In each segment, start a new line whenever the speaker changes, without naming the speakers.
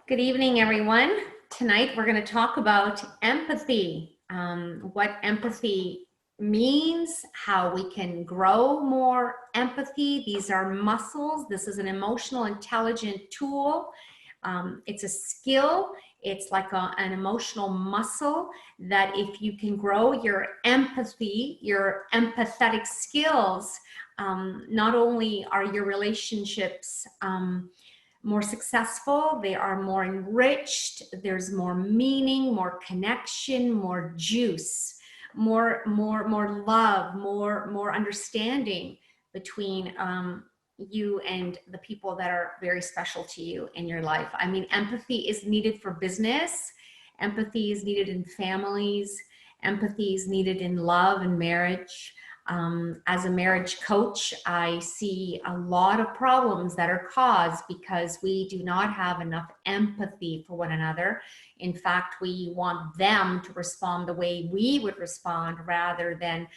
Good evening, everyone. Tonight we're going to talk about empathy, what empathy means, how we can grow more empathy. These are muscles. This is an emotional intelligent tool. It's a skill. It's like an emotional muscle that if you can grow your empathy, your empathetic skills, not only are your relationships more successful, they are more enriched, there's more meaning, more connection, more juice, more love, more understanding between you and the people that are very special to you in your life. I mean, empathy is needed for business, empathy is needed in families, empathy is needed in love and marriage. As a marriage coach, I see a lot of problems that are caused because we do not have enough empathy for one another. In fact, we want them to respond the way we would respond rather than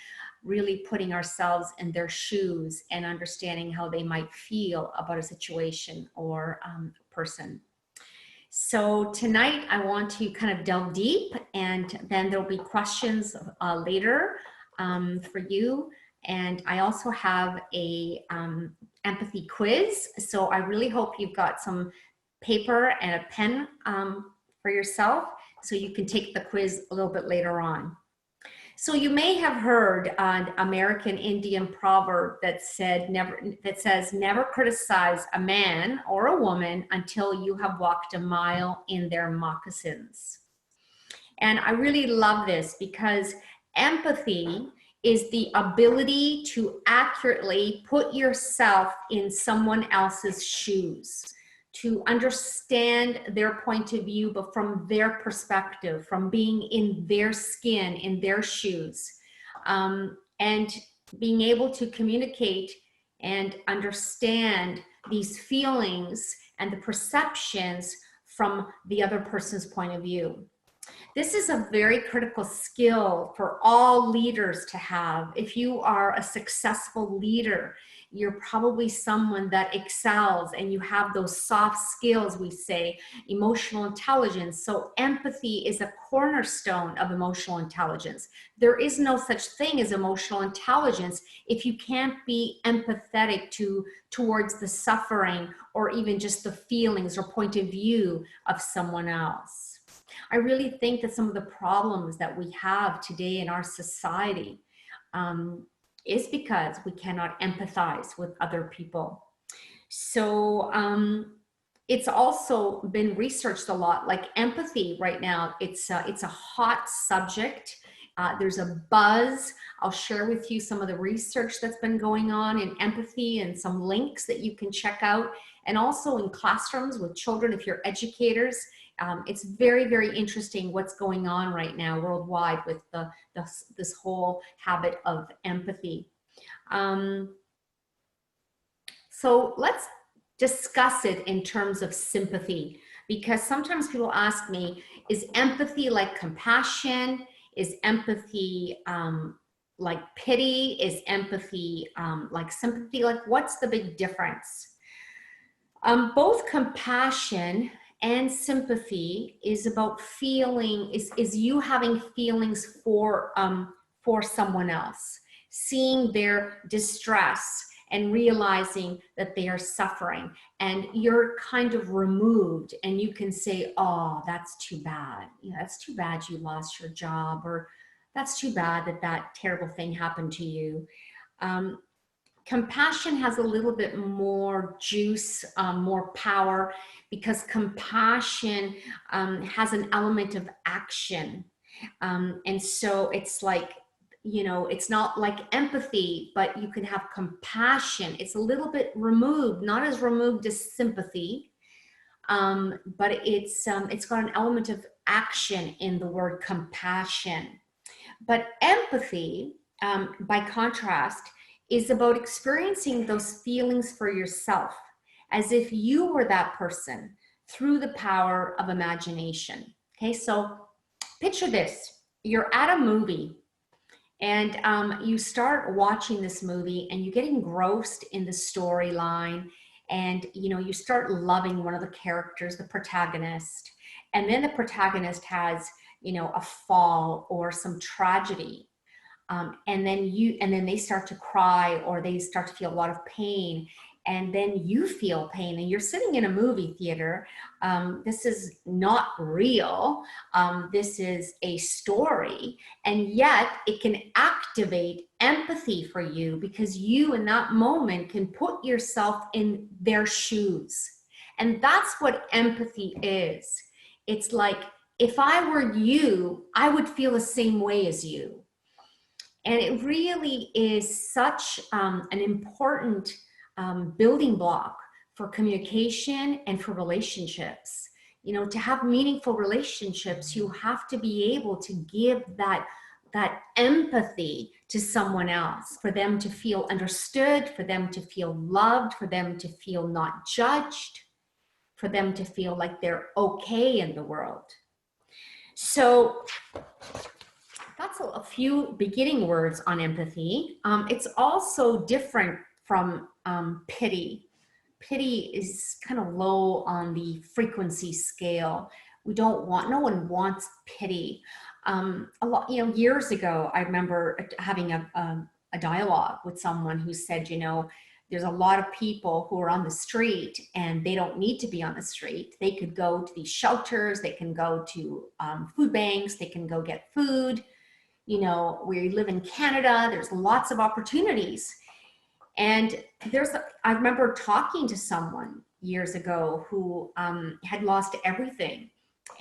really putting ourselves in their shoes and understanding how they might feel about a situation or person. So tonight I want to kind of delve deep, and then there'll be questions later for you. And I also have a empathy quiz. So I really hope you've got some paper and a pen for yourself so you can take the quiz a little bit later on. So you may have heard an American Indian proverb that says never criticize a man or a woman until you have walked a mile in their moccasins. And I really love this because empathy is the ability to accurately put yourself in someone else's shoes, to understand their point of view, but from their perspective, from being in their skin, in their shoes, and being able to communicate and understand these feelings and the perceptions from the other person's point of view. This is a very critical skill for all leaders to have. If you are a successful leader, you're probably someone that excels and you have those soft skills, we say, emotional intelligence. So empathy is a cornerstone of emotional intelligence. There is no such thing as emotional intelligence if you can't be empathetic towards the suffering or even just the feelings or point of view of someone else. I really think that some of the problems that we have today in our society is because we cannot empathize with other people. So it's also been researched a lot, like empathy right now, it's a hot subject. There's a buzz. I'll share with you some of the research that's been going on in empathy and some links that you can check out. And also in classrooms with children, if you're educators, it's very, very interesting what's going on right now worldwide with this whole habit of empathy. So let's discuss it in terms of sympathy, because sometimes people ask me, is empathy like compassion? Is empathy like pity? Is empathy like sympathy? Like, what's the big difference? Both compassion and sympathy is about feeling, is you having feelings for someone else, seeing their distress and realizing that they are suffering, and you're kind of removed and you can say, oh, that's too bad. You know, that's too bad you lost your job, or that's too bad that that terrible thing happened to you. Compassion has a little bit more juice, more power, because compassion has an element of action. And so it's like, you know, it's not like empathy, but you can have compassion. It's a little bit removed, not as removed as sympathy, but it's got an element of action in the word compassion. But empathy, by contrast, is about experiencing those feelings for yourself as if you were that person through the power of imagination. Okay, so picture this. You're at a movie and you start watching this movie and you get engrossed in the storyline and you start loving one of the characters, the protagonist, and then the protagonist has a fall or some tragedy, and then they start to cry or they start to feel a lot of pain, and then you feel pain, and you're sitting in a movie theater. This is not real. This is a story, and yet it can activate empathy for you because you in that moment can put yourself in their shoes. And that's what empathy is. It's like, if I were you, I would feel the same way as you. And it really is such an important building block for communication and for relationships. To have meaningful relationships, you have to be able to give that empathy to someone else, for them to feel understood, for them to feel loved, for them to feel not judged, for them to feel like they're okay in the world. So that's a few beginning words on empathy. It's also different from pity. Pity is kind of low on the frequency scale. No one wants pity. A lot, years ago, I remember having a dialogue with someone who said, there's a lot of people who are on the street and they don't need to be on the street. They could go to these shelters, they can go to food banks, they can go get food. We live in Canada, there's lots of opportunities. And I remember talking to someone years ago who had lost everything,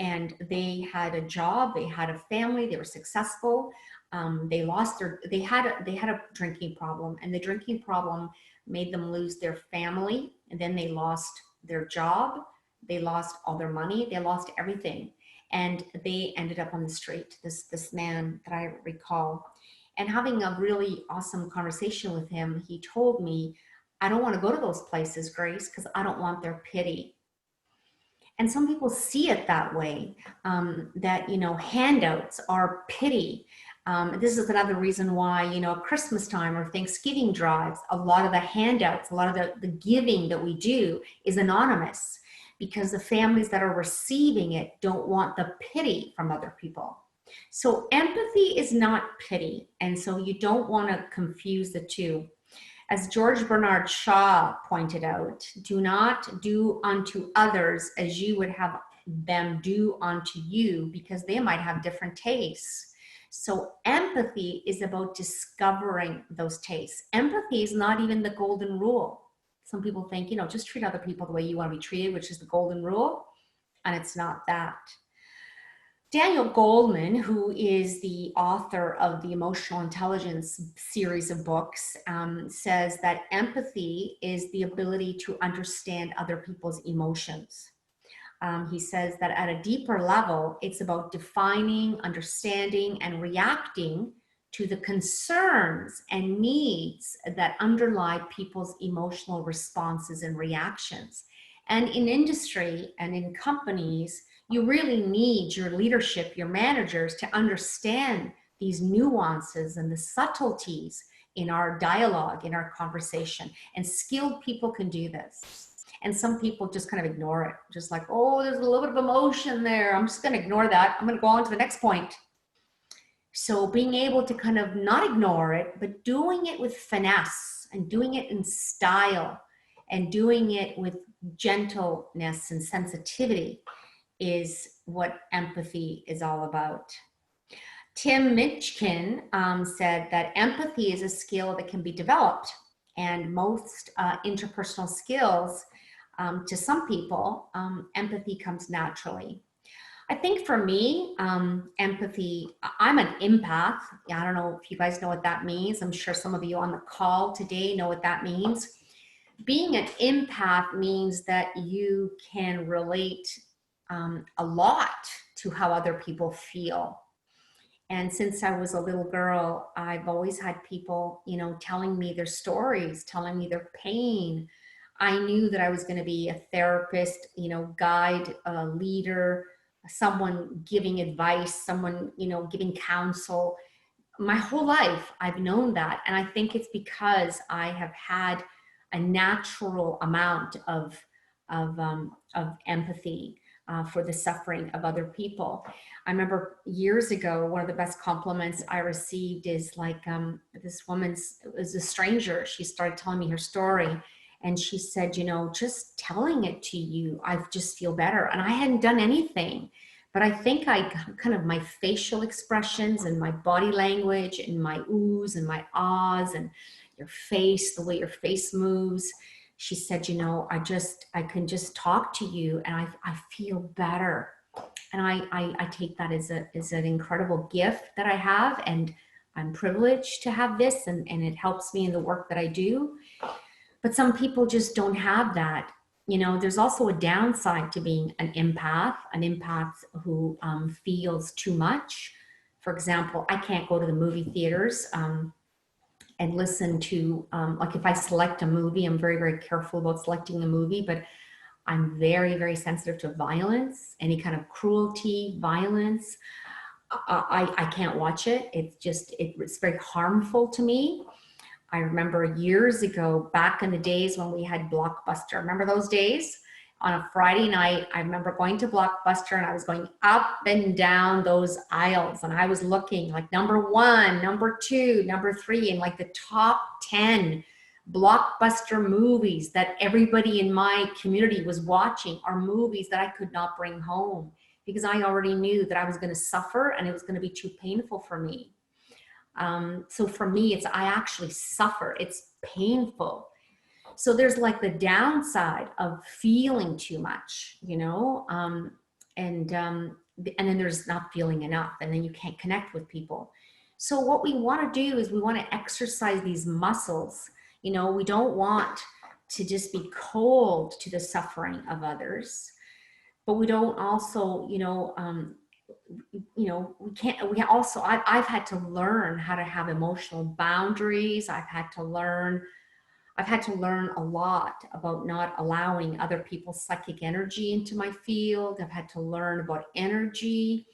and they had a job, they had a family, they were successful. They had a drinking problem, and the drinking problem made them lose their family, and then they lost their job, they lost all their money, they lost everything. And they ended up on the street, this man that I recall. And having a really awesome conversation with him, he told me, I don't want to go to those places, Grace, because I don't want their pity. And some people see it that way, that, handouts are pity. This is another reason why, Christmas time or Thanksgiving drives, a lot of the handouts, a lot of the giving that we do is anonymous, because the families that are receiving it don't want the pity from other people. So empathy is not pity. And so you don't want to confuse the two. As George Bernard Shaw pointed out, do not do unto others as you would have them do unto you, because they might have different tastes. So empathy is about discovering those tastes. Empathy is not even the golden rule. Some people think, just treat other people the way you want to be treated, which is the golden rule. And it's not that. Daniel Goleman, who is the author of the Emotional Intelligence series of books, says that empathy is the ability to understand other people's emotions. He says that at a deeper level, it's about defining, understanding, and reacting to the concerns and needs that underlie people's emotional responses and reactions. And in industry and in companies, you really need your leadership, your managers, to understand these nuances and the subtleties in our dialogue, in our conversation. And skilled people can do this. And some people just kind of ignore it. Just like, oh, there's a little bit of emotion there. I'm just going to ignore that. I'm going to go on to the next point. So being able to kind of not ignore it, but doing it with finesse and doing it in style and doing it with gentleness and sensitivity is what empathy is all about. Tim Minchin said that empathy is a skill that can be developed, and most interpersonal skills, to some people, empathy comes naturally. I think for me, empathy, I'm an empath. I don't know if you guys know what that means. I'm sure some of you on the call today know what that means. Being an empath means that you can relate a lot to how other people feel. And since I was a little girl, I've always had people, telling me their stories, telling me their pain. I knew that I was going to be a therapist, guide, a leader, someone giving advice, someone, giving counsel. My whole life, I've known that. And I think it's because I have had a natural amount of empathy for the suffering of other people. I remember years ago, one of the best compliments I received is like, this woman's, it was a stranger. She started telling me her story, and she said, you know, just telling it to you, I just feel better. And I hadn't done anything, but I think I kind of, my facial expressions and my body language and my oohs and my ahs and your face, the way your face moves. She said, you know, I can just talk to you and I feel better. And I take that as an incredible gift that I have. And I'm privileged to have this, and it helps me in the work that I do. But some people just don't have that. You know, there's also a downside to being an empath who feels too much. For example, I can't go to the movie theaters and listen to, like if I select a movie, I'm very, very careful about selecting a movie, but I'm very, very sensitive to violence, any kind of cruelty, violence. I can't watch it. It's very harmful to me. I remember years ago, back in the days when we had Blockbuster. Remember those days? On a Friday night, I remember going to Blockbuster and I was going up and down those aisles and I was looking like number 1, number 2, number 3, and like the top 10 Blockbuster movies that everybody in my community was watching are movies that I could not bring home because I already knew that I was going to suffer and it was going to be too painful for me. So for me, I actually suffer. It's painful. So there's like the downside of feeling too much, you know, and then there's not feeling enough, and then you can't connect with people. So what we want to do is we want to exercise these muscles. You know, we don't want to just be cold to the suffering of others, but we don't also, I've had to learn how to have emotional boundaries. I've had to learn a lot about not allowing other people's psychic energy into my field. I've had to learn about energy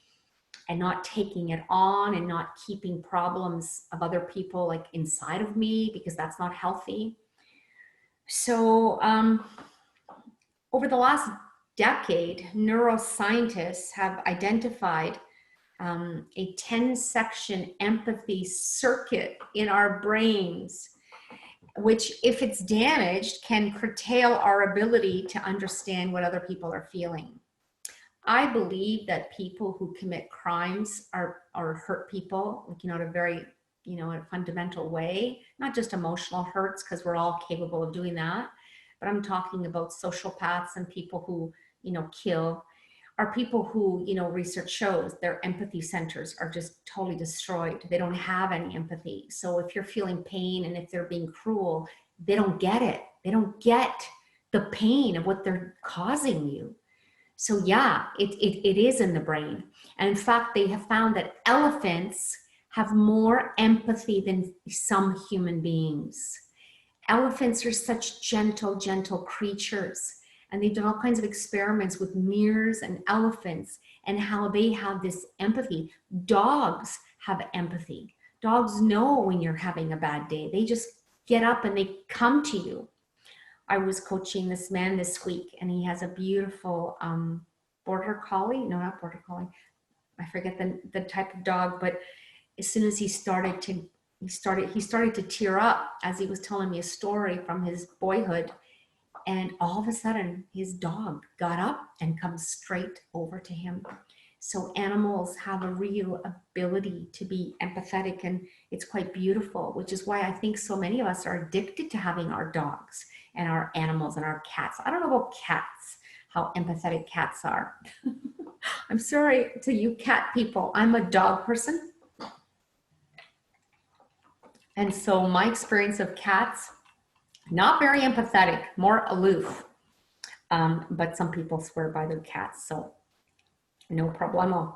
and not taking it on and not keeping problems of other people like inside of me, because that's not healthy. So over the last decade, neuroscientists have identified a 10-section empathy circuit in our brains, which, if it's damaged, can curtail our ability to understand what other people are feeling. I believe that people who commit crimes or hurt people, in a very, in a fundamental way, not just emotional hurts, because we're all capable of doing that, but I'm talking about sociopaths and people who, kill, are people who, research shows their empathy centers are just totally destroyed. They don't have any empathy. So if you're feeling pain and if they're being cruel, they don't get it. They don't get the pain of what they're causing you. So yeah, it is in the brain. And in fact, they have found that elephants have more empathy than some human beings. Elephants are such gentle, gentle creatures. And they've done all kinds of experiments with mirrors and elephants and how they have this empathy. Dogs have empathy. Dogs know when you're having a bad day. They just get up and they come to you. I was coaching this man this week, and he has a beautiful border collie. No, not border collie. I forget the type of dog, but as soon as he started to tear up as he was telling me a story from his boyhood. And all of a sudden, his dog got up and comes straight over to him. So animals have a real ability to be empathetic, and it's quite beautiful, which is why I think so many of us are addicted to having our dogs and our animals and our cats. I don't know about cats, how empathetic cats are. I'm sorry to you cat people. I'm a dog person. And so my experience of cats, not very empathetic, more aloof. But some people swear by their cats, so no problemo.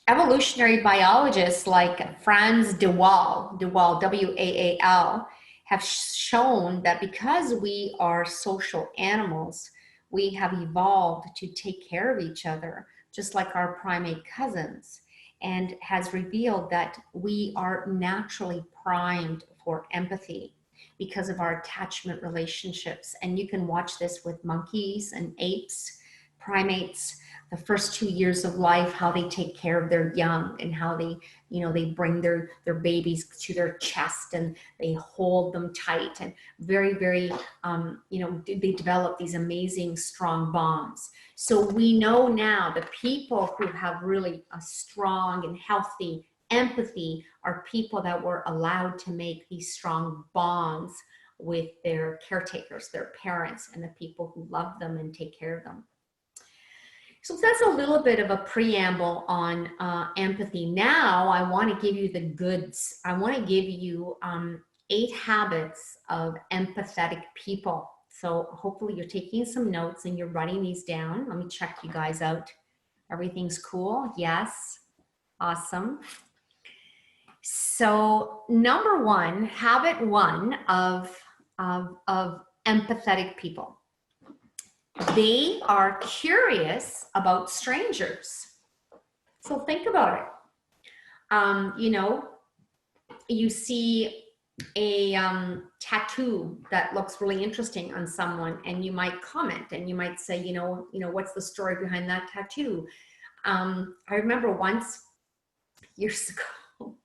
Evolutionary biologists like Frans de Waal, W-A-A-L, have shown that because we are social animals, we have evolved to take care of each other, just like our primate cousins. and has revealed that we are naturally primed for empathy because of our attachment relationships. And you can watch this with monkeys and apes, primates, the first 2 years of life, how they take care of their young and how they, they bring their babies to their chest and they hold them tight and very, very, they develop these amazing strong bonds. So we know now the people who have really a strong and healthy empathy are people that were allowed to make these strong bonds with their caretakers, their parents, and the people who love them and take care of them. So that's a little bit of a preamble on empathy. Now I want to give you the goods. I want to give you 8 habits of empathetic people. So hopefully you're taking some notes and you're writing these down. Let me check you guys out. Everything's cool? Yes. Awesome. So number 1, habit 1 of empathetic people. They are curious about strangers. So think about it. You see a tattoo that looks really interesting on someone, and you might comment and you might say, what's the story behind that tattoo? I remember once, years ago,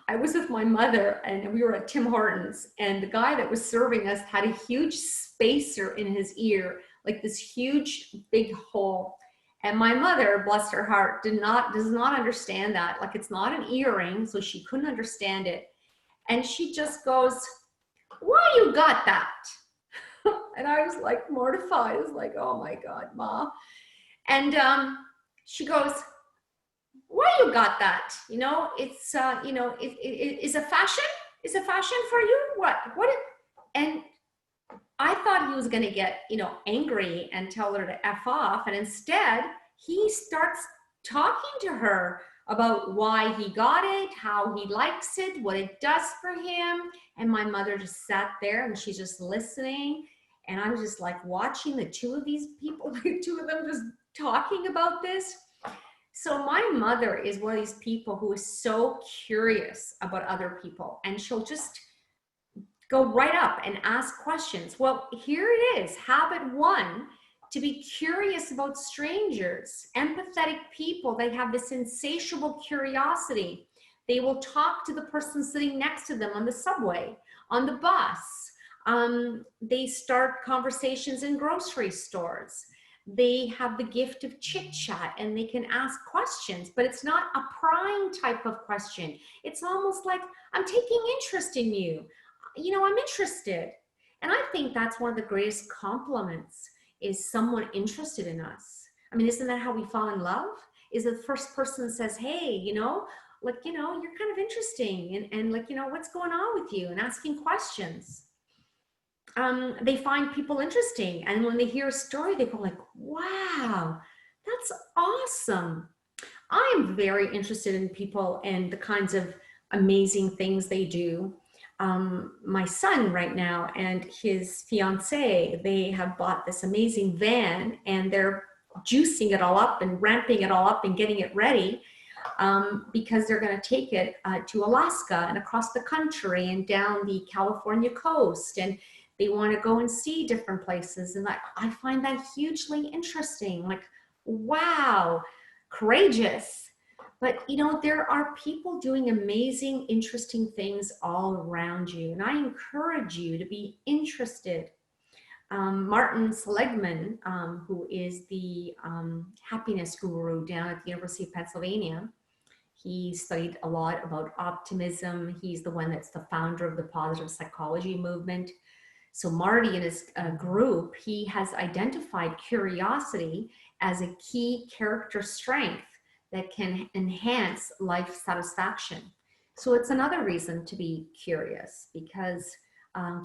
I was with my mother and we were at Tim Hortons, and the guy that was serving us had a huge spacer in his ear, like this huge big hole. And my mother, bless her heart, does not understand that. Like, it's not an earring, so she couldn't understand it. And she just goes, "Why you got that?" And I was like mortified. I was like, "Oh my God, Ma." And she goes, "Why you got that? It's is a fashion? Is a fashion for you? What?" And I thought he was going to get, angry and tell her to F off. And instead, he starts talking to her about why he got it, how he likes it, what it does for him. And my mother just sat there and she's just listening. And I'm just like watching the two of these people, the two of them just talking about this. So my mother is one of these people who is so curious about other people, and she'll just go right up and ask questions. Well, here it is, habit 1, to be curious about strangers. Empathetic people, they have this insatiable curiosity. They will talk to the person sitting next to them on the subway, on the bus. They start conversations in grocery stores. They have the gift of chit chat and they can ask questions, but it's not a prying type of question. It's almost like, I'm taking interest in you. I'm interested. And I think that's one of the greatest compliments, is someone interested in us. I mean, isn't that how we fall in love? Is the first person that says, "Hey, you're kind of interesting. And what's going on with you?" And asking questions. They find people interesting. And when they hear a story, they go like, "Wow, that's awesome." I'm very interested in people and the kinds of amazing things they do. My son right now and his fiance, they have bought this amazing van and they're juicing it all up and ramping it all up and getting it ready because they're going to take it to Alaska and across the country and down the California coast, and they want to go and see different places. And I find that hugely interesting. Like, wow, courageous. But, there are people doing amazing, interesting things all around you. And I encourage you to be interested. Martin Seligman, who is the happiness guru down at the University of Pennsylvania, he studied a lot about optimism. He's the one that's the founder of the positive psychology movement. So Marty and his group, he has identified curiosity as a key character strength that can enhance life satisfaction. So it's another reason to be curious, because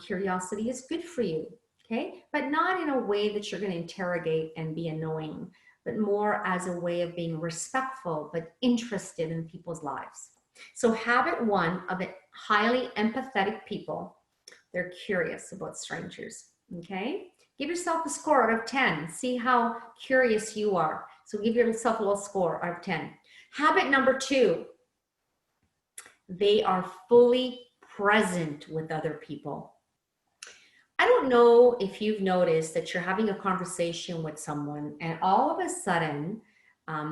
curiosity is good for you, okay? But not in a way that you're going to interrogate and be annoying, but more as a way of being respectful, but interested in people's lives. So habit 1 of highly empathetic people, they're curious about strangers, okay? Give yourself a score out of 10. See how curious you are. So give yourself a little score out of 10. Habit number 2, they are fully present with other people. I don't know if you've noticed that you're having a conversation with someone and all of a sudden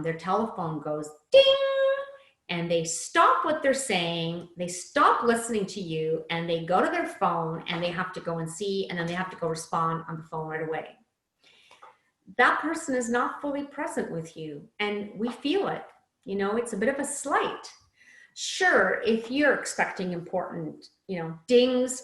their telephone goes ding and they stop what they're saying, they stop listening to you, and they go to their phone and they have to go and see, and then they have to go respond on the phone right away. That person is not fully present with you, and we feel it. You know, it's a bit of a slight. Sure, if you're expecting important, dings,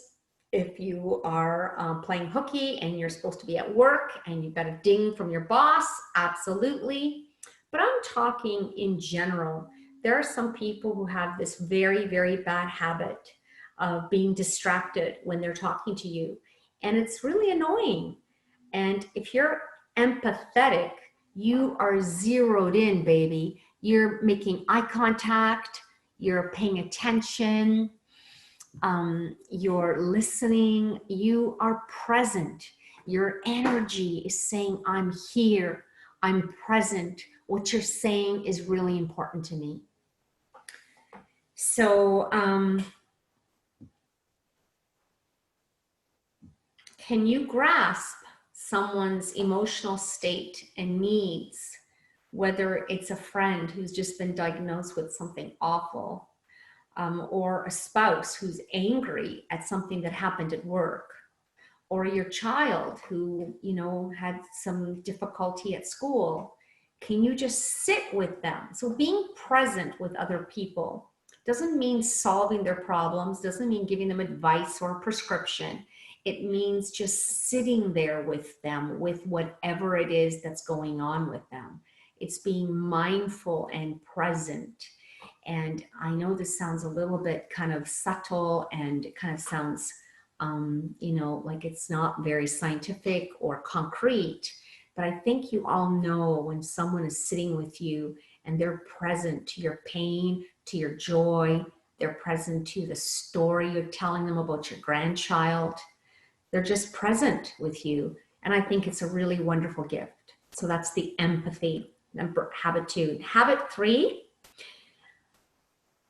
if you are playing hooky and you're supposed to be at work and you've got a ding from your boss, absolutely. But I'm talking in general. There are some people who have this very, very bad habit of being distracted when they're talking to you. And it's really annoying. And if you're empathetic, you are zeroed in, baby. You're making eye contact, you're paying attention, you're listening, you are present. Your energy is saying, I'm here, I'm present. What you're saying is really important to me. So, can you grasp someone's emotional state and needs, whether it's a friend who's just been diagnosed with something awful, or a spouse who's angry at something that happened at work, or your child who, had some difficulty at school? Can you just sit with them? So being present with other people doesn't mean solving their problems, doesn't mean giving them advice or a prescription. It means just sitting there with them, with whatever it is that's going on with them. It's being mindful and present. And I know this sounds a little bit kind of subtle, and it kind of sounds, like it's not very scientific or concrete, but I think you all know when someone is sitting with you and they're present to your pain, to your joy, they're present to the story you're telling them about your grandchild. They're just present with you. And I think it's a really wonderful gift. So that's the empathy, habit 2. Habit 3,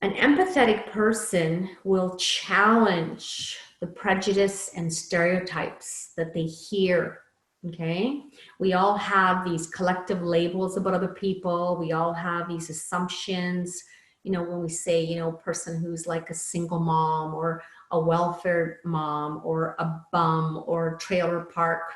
an empathetic person will challenge the prejudice and stereotypes that they hear. Okay, we all have these collective labels about other people. We all have these assumptions. When we say, person who's like a single mom or a welfare mom or a bum or trailer park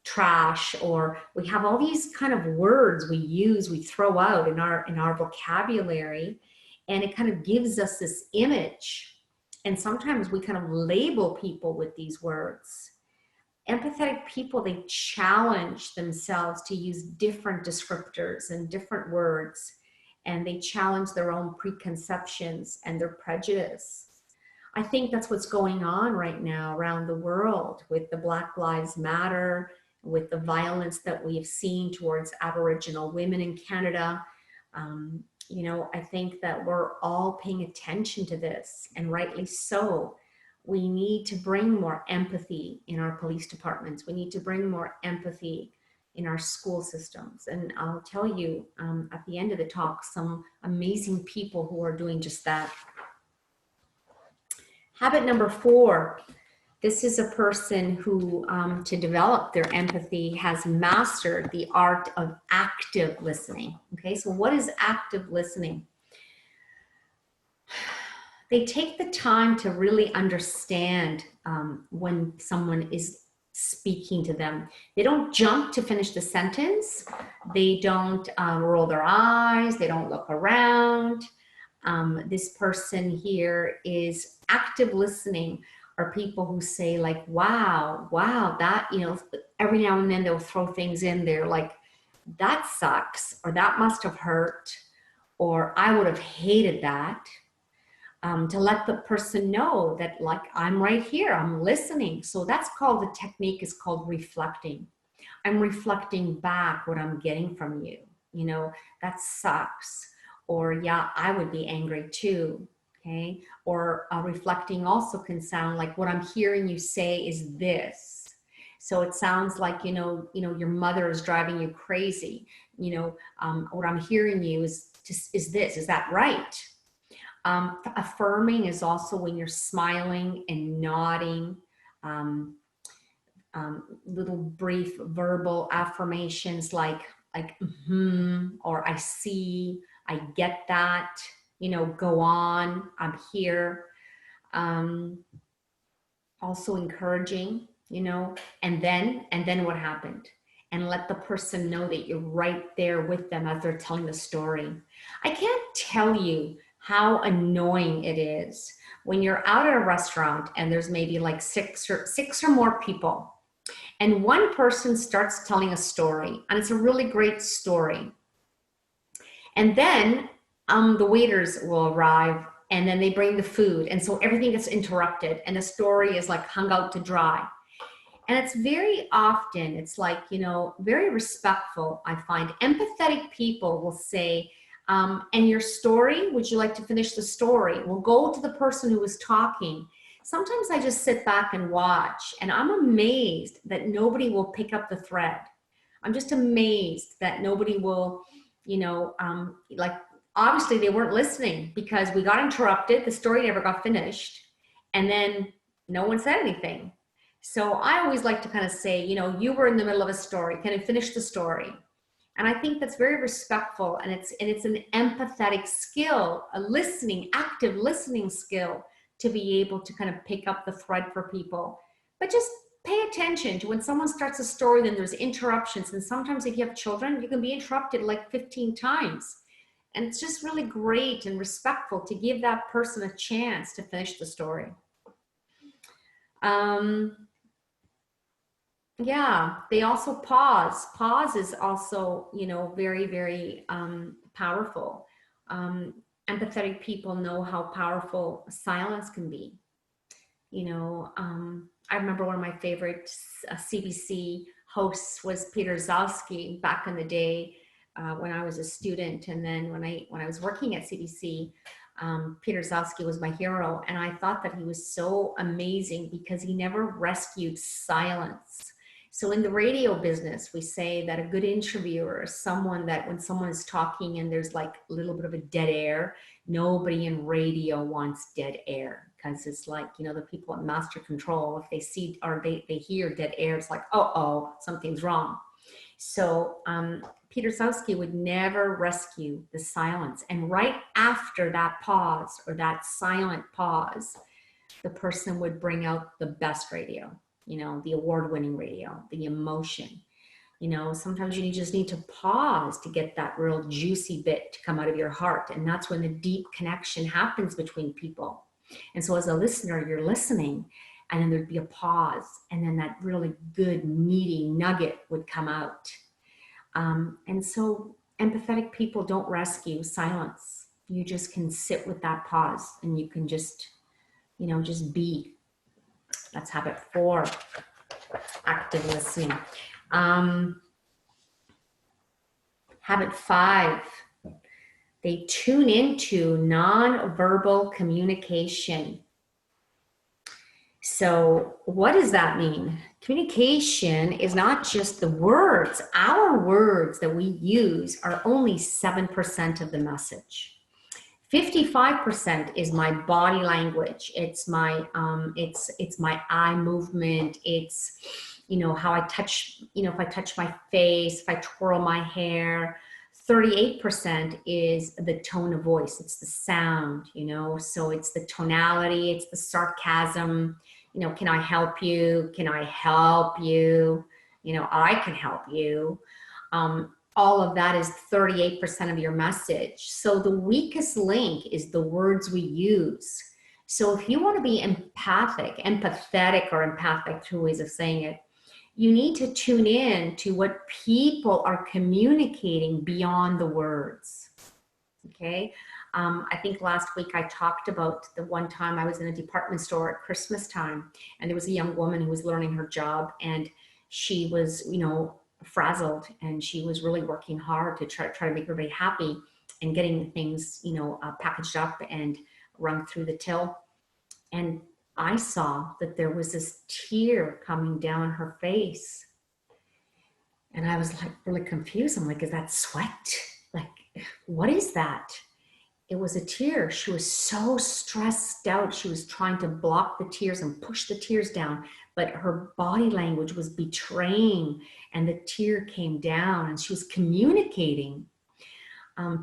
trash, or we have all these kind of words we use, we throw out in our vocabulary, and it kind of gives us this image. And sometimes we kind of label people with these words. Empathetic people, they challenge themselves to use different descriptors and different words, and they challenge their own preconceptions and their prejudice. I think that's what's going on right now around the world with the Black Lives Matter, with the violence that we have seen towards Aboriginal women in Canada. I think that we're all paying attention to this, and rightly so. We need to bring more empathy in our police departments. We need to bring more empathy in our school systems. And I'll tell you at the end of the talk, some amazing people who are doing just that. Habit number 4, this is a person who, to develop their empathy, has mastered the art of active listening. Okay, so what is active listening? They take the time to really understand when someone is speaking to them. They don't jump to finish the sentence. They don't roll their eyes. They don't look around. This person here is active listening, are people who say like, wow, that, every now and then they'll throw things in there like, that sucks, or that must have hurt, or I would have hated that. To let the person know that, like, I'm right here, I'm listening. So that's called, the technique is called reflecting. I'm reflecting back what I'm getting from you. That sucks. Or, yeah, I would be angry too. Okay. Or reflecting also can sound like, what I'm hearing you say is this. So it sounds like, your mother is driving you crazy. What I'm hearing you is is that right? Affirming is also when you're smiling and nodding. Um, Little brief verbal affirmations like or I see, I get that, go on, I'm here. Also encouraging, and then what happened? And let the person know that you're right there with them as they're telling the story. I can't tell you how annoying it is when you're out at a restaurant and there's maybe like six or more people, and one person starts telling a story, and it's a really great story. And then the waiters will arrive, and then they bring the food. And so everything gets interrupted, and the story is like hung out to dry. And it's very often, it's like, very respectful, I find. Empathetic people will say, and your story, would you like to finish the story? We'll go to the person who was talking. Sometimes I just sit back and watch, and I'm amazed that nobody will pick up the thread. I'm just amazed that nobody will, like, obviously they weren't listening because we got interrupted, the story never got finished, and then no one said anything. So I always like to kind of say, you were in the middle of a story, can you finish the story? And I think that's very respectful, and it's an empathetic skill, a active listening skill, to be able to kind of pick up the thread for people. But just pay attention to when someone starts a story, then there's interruptions. And sometimes if you have children, you can be interrupted like 15 times. And it's just really great and respectful to give that person a chance to finish the story. Yeah, they also pause. Pause is also, very, very powerful. Empathetic people know how powerful silence can be. I remember one of my favorite CBC hosts was Peter Zalski back in the day when I was a student. And then when I was working at CBC, Peter Zalski was my hero. And I thought that he was so amazing because he never rescued silence. So in the radio business, we say that a good interviewer is someone that when someone is talking and there's like a little bit of a dead air, nobody in radio wants dead air, because it's like, the people at master control, if they see or they hear dead air, it's like, oh, something's wrong. So Peter Zalski would never rescue the silence. And right after that pause or that silent pause, the person would bring out the best radio, the award-winning radio, the emotion. Sometimes you just need to pause to get that real juicy bit to come out of your heart. And that's when the deep connection happens between people. And so as a listener, you're listening, and then there'd be a pause, and then that really good, meaty nugget would come out. And so empathetic people don't rescue silence. You just can sit with that pause, and you can just, just be. That's habit 4, active listening. Habit 5, they tune into nonverbal communication. So what does that mean? Communication is not just the words. Our words that we use are only 7% of the message. 55% is my body language. It's my it's my eye movement. It's how I touch, if I touch my face, if I twirl my hair. 38% is the tone of voice. It's the sound, so it's the tonality, it's the sarcasm. Can I help you? Can I help you? I can help you. All of that is 38% of your message. So the weakest link is the words we use. So if you want to be empathetic, or empathic, two ways of saying it, you need to tune in to what people are communicating beyond the words. Okay. I think last week I talked about the one time I was in a department store at Christmas time, and there was a young woman who was learning her job, and she was, frazzled, and she was really working hard to try to make everybody happy and getting things, packaged up and run through the till. And I saw that there was this tear coming down her face. And I was like really confused. I'm like, is that sweat? Like, what is that? It was a tear. She was so stressed out. She was trying to block the tears and push the tears down, but her body language was betraying, and the tear came down, and she was communicating.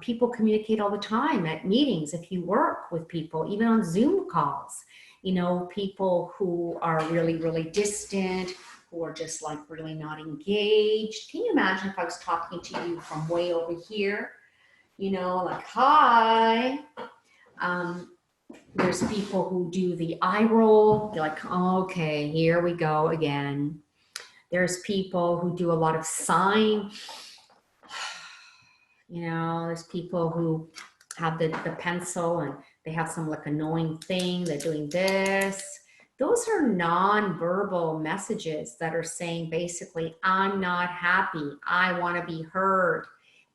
People communicate all the time at meetings. If you work with people, even on Zoom calls, you know, people who are really, really distant, who are just like really not engaged. Can you imagine if I was talking to you from way over here? You know, like, hi. There's people who do the eye roll. They're like, oh, okay, here we go again. There's people who do a lot of sign. You know, there's people who have the pencil and they have some like annoying thing. They're doing this. Those are non-verbal messages that are saying basically, I'm not happy. I want to be heard.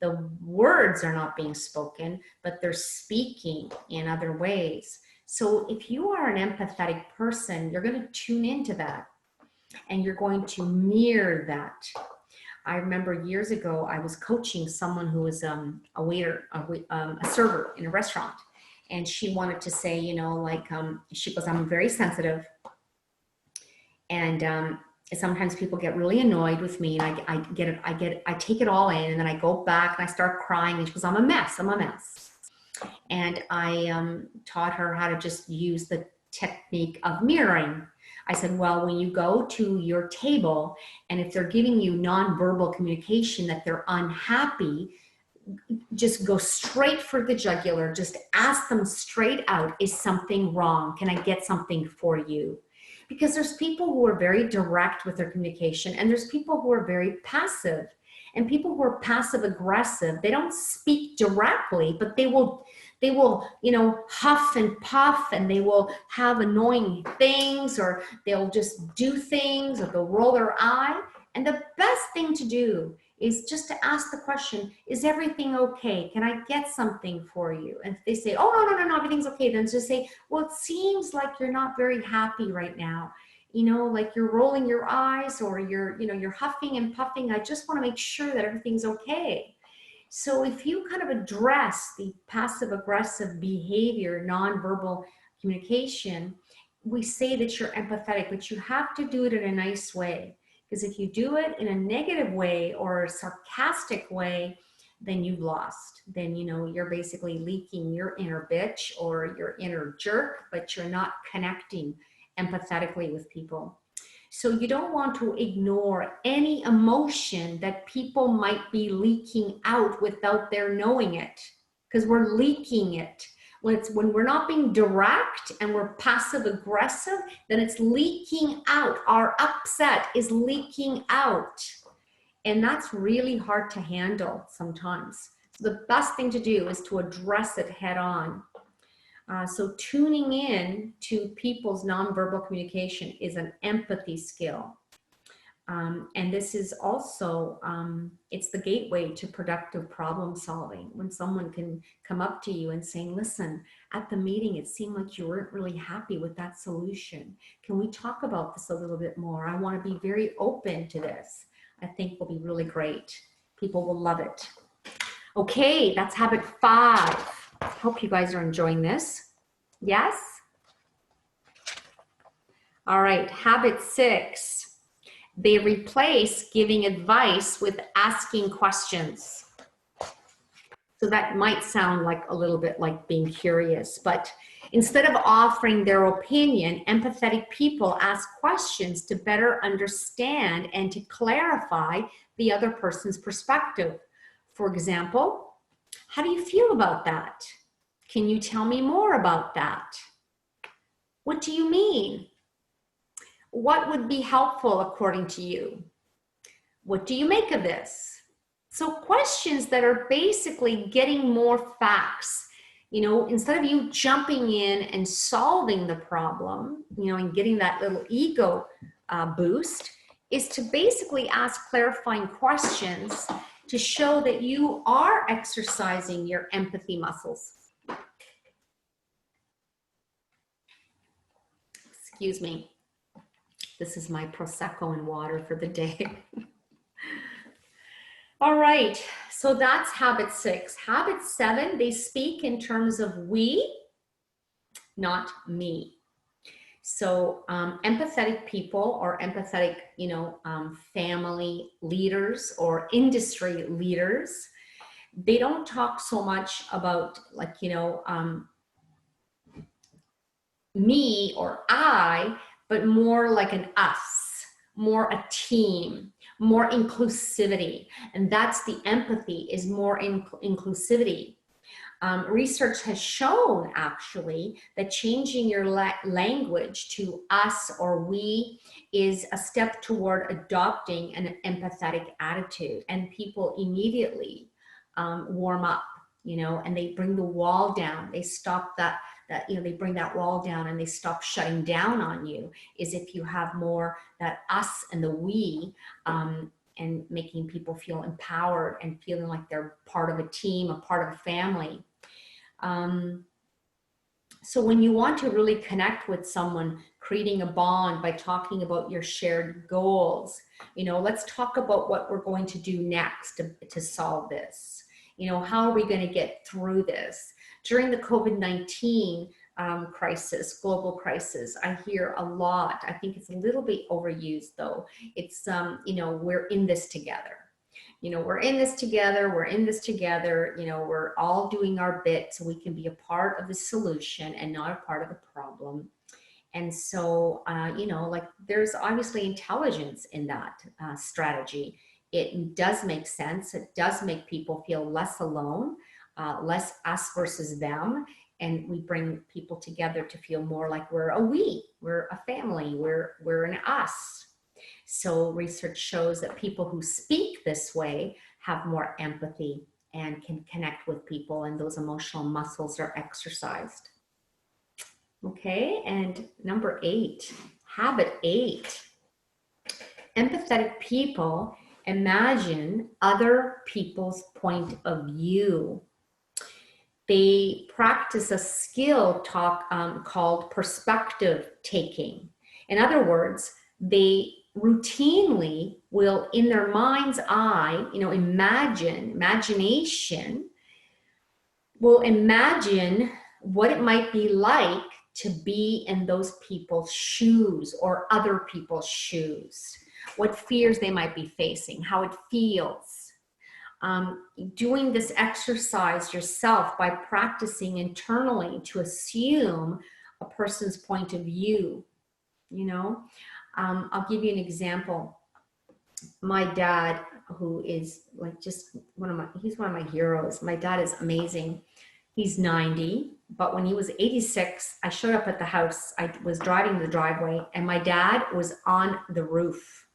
The words are not being spoken, but they're speaking in other ways. So if you are an empathetic person, you're going to tune into that and you're going to mirror that. I remember years ago, I was coaching someone who was a waiter, a server in a restaurant. And she wanted to say, you know, like, she goes, I'm very sensitive. And sometimes people get really annoyed with me, and I take it all in, and then I go back and I start crying, and she goes, I'm a mess. And I taught her how to just use the technique of mirroring. I said, well, when you go to your table, and if they're giving you nonverbal communication that they're unhappy, just go straight for the jugular. Just ask them straight out, is something wrong? Can I get something for you? Because there's people who are very direct with their communication, and there's people who are very passive. And people who are passive aggressive, they don't speak directly, but they will, you know, huff and puff, and they will have annoying things, or they'll just do things, or they'll roll their eye. And the best thing to do is just to ask the question, is everything okay? Can I get something for you? And if they say, oh, no, everything's okay, then just say, well, it seems like you're not very happy right now. You know, like you're rolling your eyes, or you're huffing and puffing. I just want to make sure that everything's okay. So if you kind of address the passive aggressive behavior, nonverbal communication, we say that you're empathetic, but you have to do it in a nice way. Because if you do it in a negative way or a sarcastic way, then you've lost. Then, you know, you're basically leaking your inner bitch or your inner jerk, but you're not connecting empathetically with people. So you don't want to ignore any emotion that people might be leaking out without their knowing it, because we're leaking it. When we're not being direct and we're passive aggressive, then it's leaking out. Our upset is leaking out. And that's really hard to handle sometimes. So the best thing to do is to address it head on. So tuning in to people's nonverbal communication is an empathy skill. And this is also, it's the gateway to productive problem solving. When someone can come up to you and saying, listen, at the meeting, it seemed like you weren't really happy with that solution. Can we talk about this a little bit more? I want to be very open to this. I think will be really great. People will love it. Okay, that's habit 5. Hope you guys are enjoying this. Yes? All right, habit 6. They replace giving advice with asking questions. So that might sound like a little bit like being curious, but instead of offering their opinion, empathetic people ask questions to better understand and to clarify the other person's perspective. For example, how do you feel about that? Can you tell me more about that? What do you mean? What would be helpful according to you? What do you make of this? So questions that are basically getting more facts. You know, instead of you jumping in and solving the problem, you know, and getting that little ego boost, is to basically ask clarifying questions to show that you are exercising your empathy muscles. Excuse me. This is my Prosecco and water for the day. All right, so that's habit 6. Habit 7, they speak in terms of we, not me. So empathetic people or empathetic, family leaders or industry leaders, they don't talk so much about like, me or I, but more like an us, more a team, more inclusivity. And that's the empathy, is more inclusivity. Research has shown actually that changing your language to us or we is a step toward adopting an empathetic attitude, and people immediately warm up, and they bring the wall down. They stop they bring that wall down and they stop shutting down on you, is if you have more that us and the we, and making people feel empowered and feeling like they're part of a team, a part of a family. So when you want to really connect with someone, creating a bond by talking about your shared goals, let's talk about what we're going to do next to solve this. How are we going to get through this? During the COVID-19 crisis, global crisis, I hear a lot. I think it's a little bit overused though. It's, we're in this together. We're in this together, we're in this together, we're all doing our bit so we can be a part of the solution and not a part of the problem. And so, like there's obviously intelligence in that strategy. It does make sense. It does make people feel less alone, less us versus them. And we bring people together to feel more like we're a we, we're a family, we're an us. So research shows that people who speak this way have more empathy and can connect with people, and those emotional muscles are exercised. Okay, and number 8, habit 8. Empathetic people imagine other people's point of view. They practice a skill called perspective taking. In other words, they routinely will, in their mind's eye, imagination, will imagine what it might be like to be in those people's shoes or other people's shoes, what fears they might be facing, how it feels. Doing this exercise yourself by practicing internally to assume a person's point of view, I'll give you an example. My dad, who is like just he's one of my heroes. My dad is amazing. He's 90, but when he was 86, I showed up at the house. I was driving the driveway and my dad was on the roof.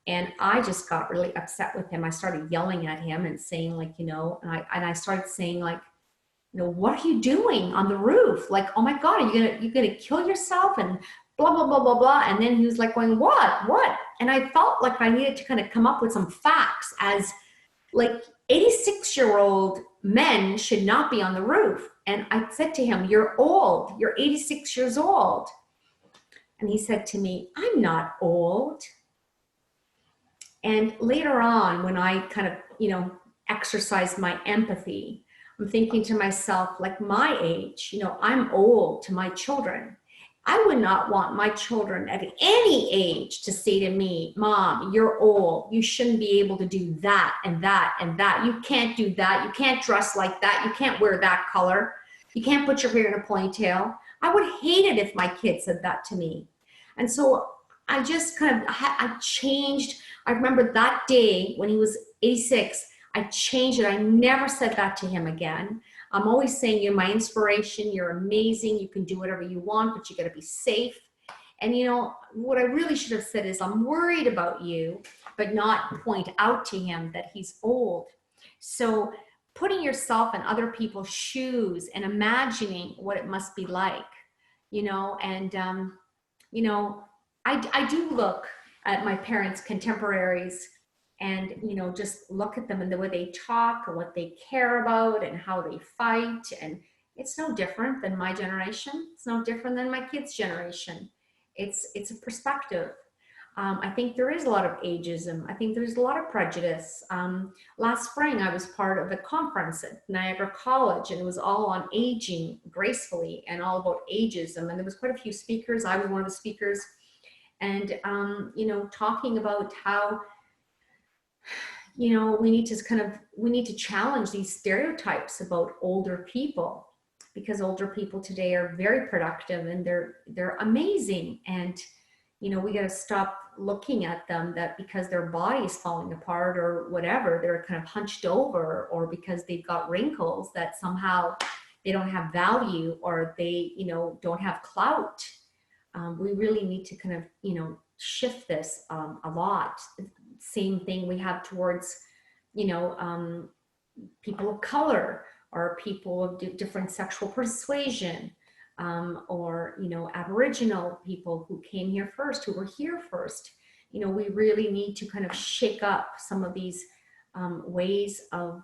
And I just got really upset with him. I started yelling at him and saying like, and I started saying like, what are you doing on the roof? Like, oh my God, are you gonna kill yourself? And blah, blah, blah, blah, blah. And then he was like going, what? And I felt like I needed to kind of come up with some facts, as like 86-year-old men should not be on the roof. And I said to him, you're old, you're 86 years old. And he said to me, I'm not old. And later on, when I kind of, exercised my empathy, I'm thinking to myself, like my age, I'm old to my children. I would not want my children at any age to say to me, Mom, you're old. You shouldn't be able to do that and that and that. You can't do that. You can't dress like that. You can't wear that color. You can't put your hair in a ponytail. I would hate it if my kid said that to me. And so I just I changed. I remember that day when he was 86, I changed it. I never said that to him again. I'm always saying, you're my inspiration. You're amazing. You can do whatever you want, but you got to be safe. And what I really should have said is, I'm worried about you, but not point out to him that he's old. So putting yourself in other people's shoes and imagining what it must be like, I do look at my parents' contemporaries and, just look at them and the way they talk and what they care about and how they fight. And it's no different than my generation. It's no different than my kids' generation. It's a perspective. I think there is a lot of ageism. I think there's a lot of prejudice. Last spring, I was part of a conference at Niagara College, and it was all on aging gracefully and all about ageism. And there was quite a few speakers. I was one of the speakers, and you know, talking about how, you know, we need to challenge these stereotypes about older people, because older people today are very productive and they're amazing. And you know, we got to stop looking at them that because their body's falling apart or whatever, they're kind of hunched over, or because they've got wrinkles, that somehow they don't have value, or they, you know, don't have clout. We really need to kind of, you know, shift this a lot. Same thing we have towards, you know, people of color, or people of different sexual persuasion. Or, you know, Aboriginal people who came here first, who were here first. You know, we really need to kind of shake up some of these ways of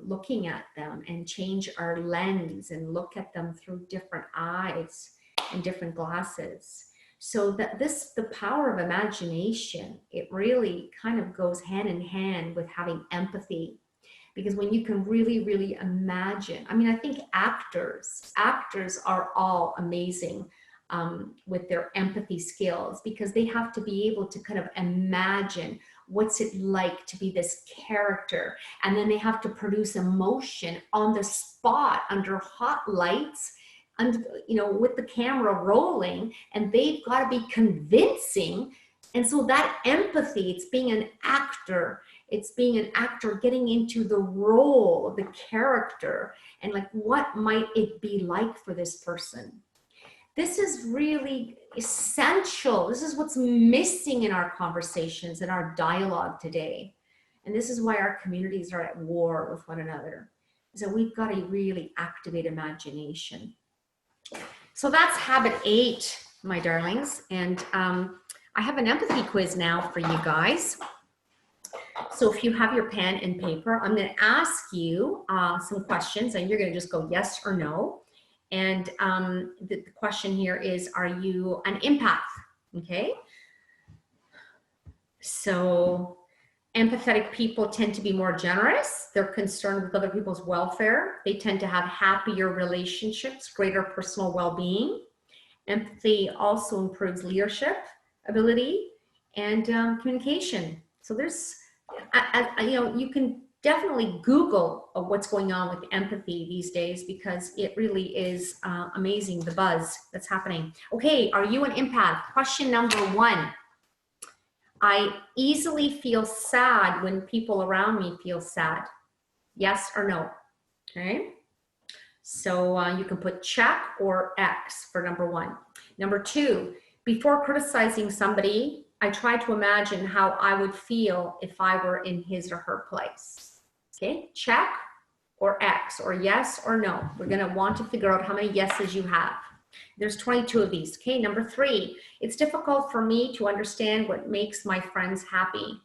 looking at them, and change our lens and look at them through different eyes and different glasses. So that the power of imagination, it really kind of goes hand in hand with having empathy. Because when you can really, really imagine, I mean, I think actors are all amazing with their empathy skills, because they have to be able to kind of imagine what's it like to be this character. And then they have to produce emotion on the spot under hot lights, and, you know, with the camera rolling, and they've got to be convincing. And so that empathy, it's being an actor. It's being an actor getting into the role of the character, and like, what might it be like for this person? This is really essential. This is what's missing in our conversations and our dialogue today. And this is why our communities are at war with one another. So we've got to really activate imagination. So that's habit 8, my darlings. And I have an empathy quiz now for you guys. So if you have your pen and paper, I'm going to ask you some questions, and you're going to just go yes or no. And the question here is, are you an empath? Okay. So empathetic people tend to be more generous. They're concerned with other people's welfare. They tend to have happier relationships, greater personal well-being. Empathy also improves leadership ability and communication. So there's, you know, you can definitely Google what's going on with empathy these days, because it really is amazing, the buzz that's happening. Okay, are you an empath? Question number 1. I easily feel sad when people around me feel sad. Yes or no? Okay. So you can put check or X for number 1. Number 2, before criticizing somebody, I try to imagine how I would feel if I were in his or her place. Okay, check or X, or yes or no. We're going to want to figure out how many yeses you have. There's 22 of these. Okay, number 3, it's difficult for me to understand what makes my friends happy.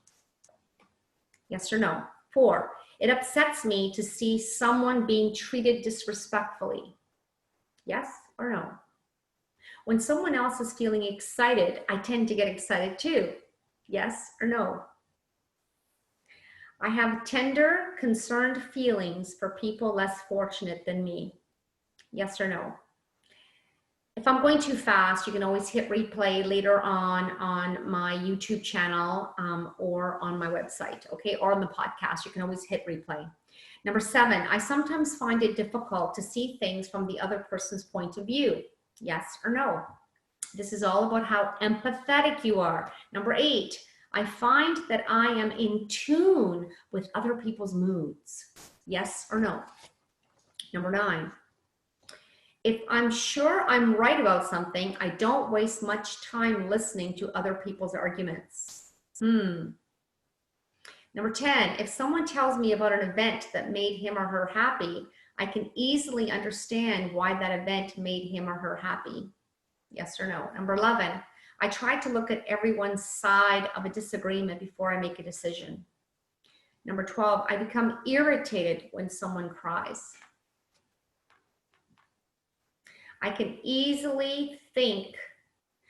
Yes or no? 4, it upsets me to see someone being treated disrespectfully. Yes or no? When someone else is feeling excited, I tend to get excited too. Yes or no? I have tender, concerned feelings for people less fortunate than me. Yes or no? If I'm going too fast, you can always hit replay later on my YouTube channel or on my website, okay? Or on the podcast, you can always hit replay. Number 7, I sometimes find it difficult to see things from the other person's point of view. Yes or no? This is all about how empathetic you are. Number 8, I find that I am in tune with other people's moods. Yes or no? Number 9, if I'm sure I'm right about something, I don't waste much time listening to other people's arguments. Number 10, if someone tells me about an event that made him or her happy, I can easily understand why that event made him or her happy. Yes or no? Number 11, I try to look at everyone's side of a disagreement before I make a decision. Number 12, I become irritated when someone cries. I can easily think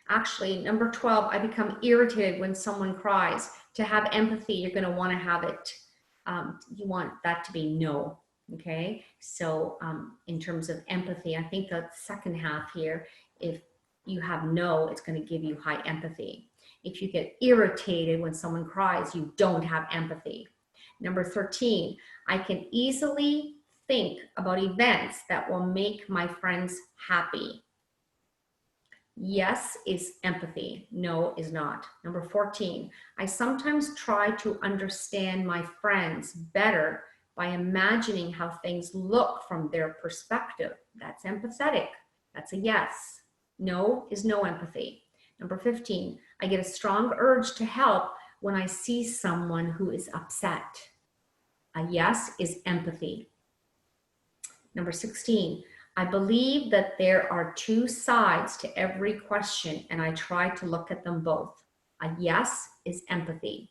Actually, number 12, I become irritated when someone cries. To have empathy, you're going to want to have it. You want that to be no. Okay. So in terms of empathy, I think the second half here, if you have no, it's going to give you high empathy. If you get irritated when someone cries, you don't have empathy. Number 13, I can easily think about events that will make my friends happy. Yes is empathy, no is not. Number 14, I sometimes try to understand my friends better by imagining how things look from their perspective. That's empathetic. That's a yes. No is no empathy. Number 15, I get a strong urge to help when I see someone who is upset. A yes is empathy. Number 16, I believe that there are two sides to every question, and I try to look at them both. A yes is empathy.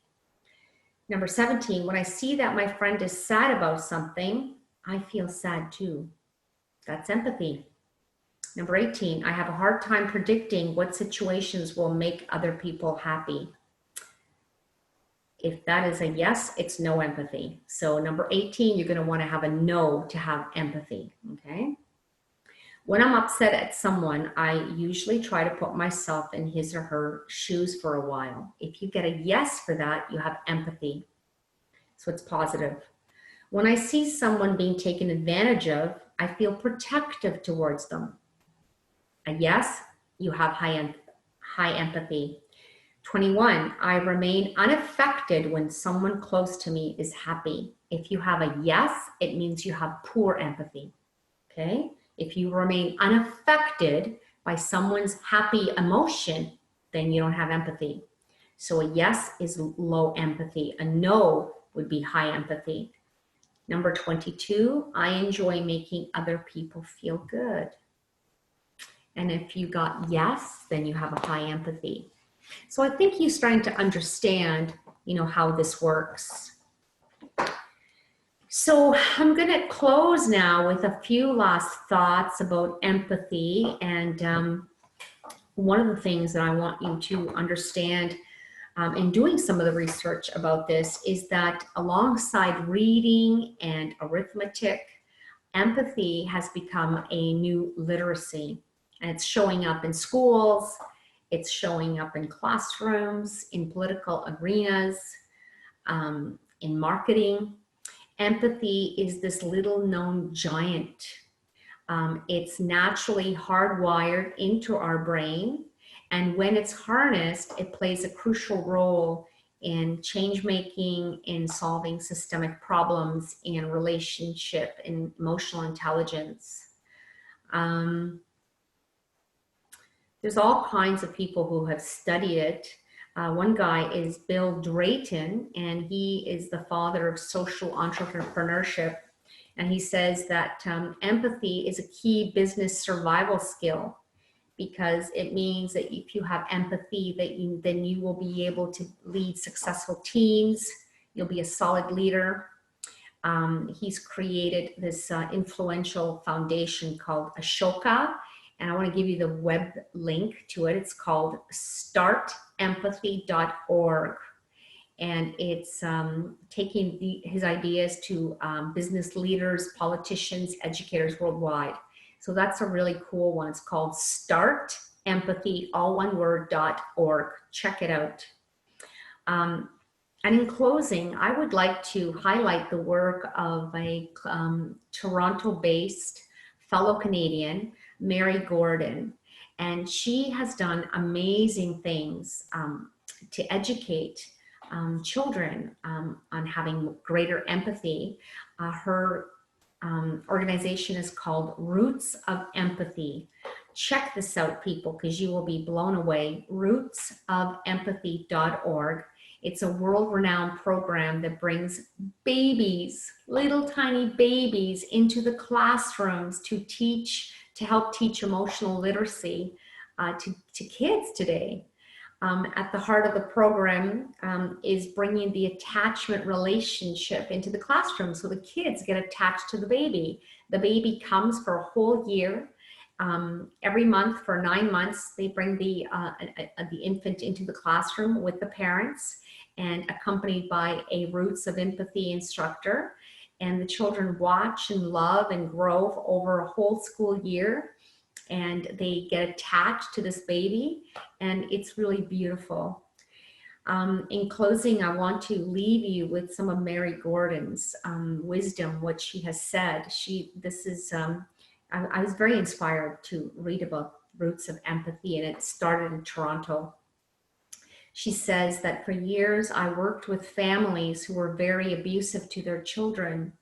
Number 17, when I see that my friend is sad about something, I feel sad too. That's empathy. Number 18, I have a hard time predicting what situations will make other people happy. If that is a yes, it's no empathy. So number 18, you're going to want to have a no to have empathy, okay? When I'm upset at someone, I usually try to put myself in his or her shoes for a while. If you get a yes for that, you have empathy. So it's positive. When I see someone being taken advantage of, I feel protective towards them. A yes, you have high empathy. 21, I remain unaffected when someone close to me is happy. If you have a yes, it means you have poor empathy, okay? If you remain unaffected by someone's happy emotion, then you don't have empathy. So a yes is low empathy. A no would be high empathy. Number 22, I enjoy making other people feel good. And if you got yes, then you have a high empathy. So I think you're starting to understand, how this works. So I'm going to close now with a few last thoughts about empathy. And one of the things that I want you to understand in doing some of the research about this is that alongside reading and arithmetic, empathy has become a new literacy. And it's showing up in schools, it's showing up in classrooms, in political arenas, in marketing. Empathy is this little known giant. It's naturally hardwired into our brain. And when it's harnessed, it plays a crucial role in change making, in solving systemic problems, in relationship, in emotional intelligence. There's all kinds of people who have studied it. One guy is Bill Drayton, and he is the father of social entrepreneurship. And he says that empathy is a key business survival skill, because it means that if you have empathy, then you will be able to lead successful teams. You'll be a solid leader. He's created this influential foundation called Ashoka. And I want to give you the web link to it. It's called startempathy.org. And it's taking his ideas to business leaders, politicians, educators worldwide. So that's a really cool one. It's called startempathy, all one word, .org. Check it out. And in closing, I would like to highlight the work of a Toronto-based fellow Canadian, Mary Gordon. And she has done amazing things to educate children on having greater empathy. Her organization is called Roots of Empathy. Check this out, people, because you will be blown away. rootsofempathy.org. It's a world-renowned program that brings babies, little tiny babies, into the classrooms to help teach emotional literacy to kids today. At the heart of the program is bringing the attachment relationship into the classroom, so the kids get attached to the baby. The baby comes for a whole year. Every month for 9 months, they bring the infant into the classroom with the parents and accompanied by a Roots of Empathy instructor. And the children watch and love and grow over a whole school year. And they get attached to this baby, and it's really beautiful. In closing, I want to leave you with some of Mary Gordon's wisdom, what she has said. I was very inspired to read about Roots of Empathy, and it started in Toronto. She says that for years I worked with families who were very abusive to their children.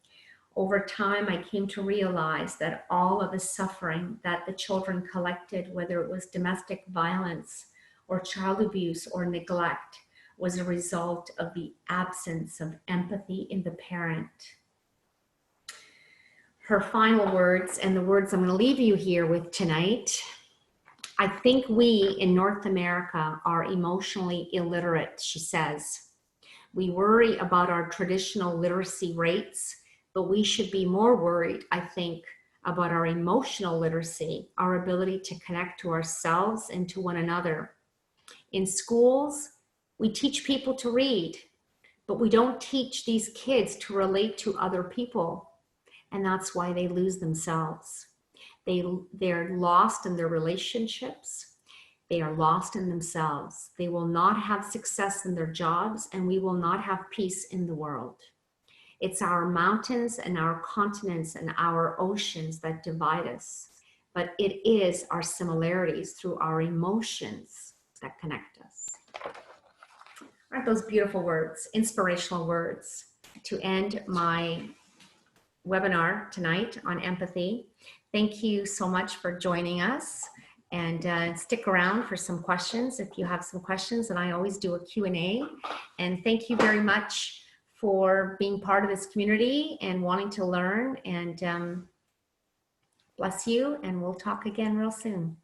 Over time, I came to realize that all of the suffering that the children collected, whether it was domestic violence or child abuse or neglect, was a result of the absence of empathy in the parent. Her final words, and the words I'm going to leave you here with tonight: I think we in North America are emotionally illiterate, she says. We worry about our traditional literacy rates, but we should be more worried, I think, about our emotional literacy, our ability to connect to ourselves and to one another. In schools, we teach people to read, but we don't teach these kids to relate to other people. And that's why they lose themselves. They're lost in their relationships. They are lost in themselves. They will not have success in their jobs, and we will not have peace in the world. It's our mountains and our continents and our oceans that divide us, but it is our similarities through our emotions that connect us. Aren't those beautiful words, inspirational words, to end my webinar tonight on empathy? Thank you so much for joining us, and stick around for some questions if you have some questions, and I always do a Q&A. And thank you very much for being part of this community and wanting to learn, and bless you, and we'll talk again real soon.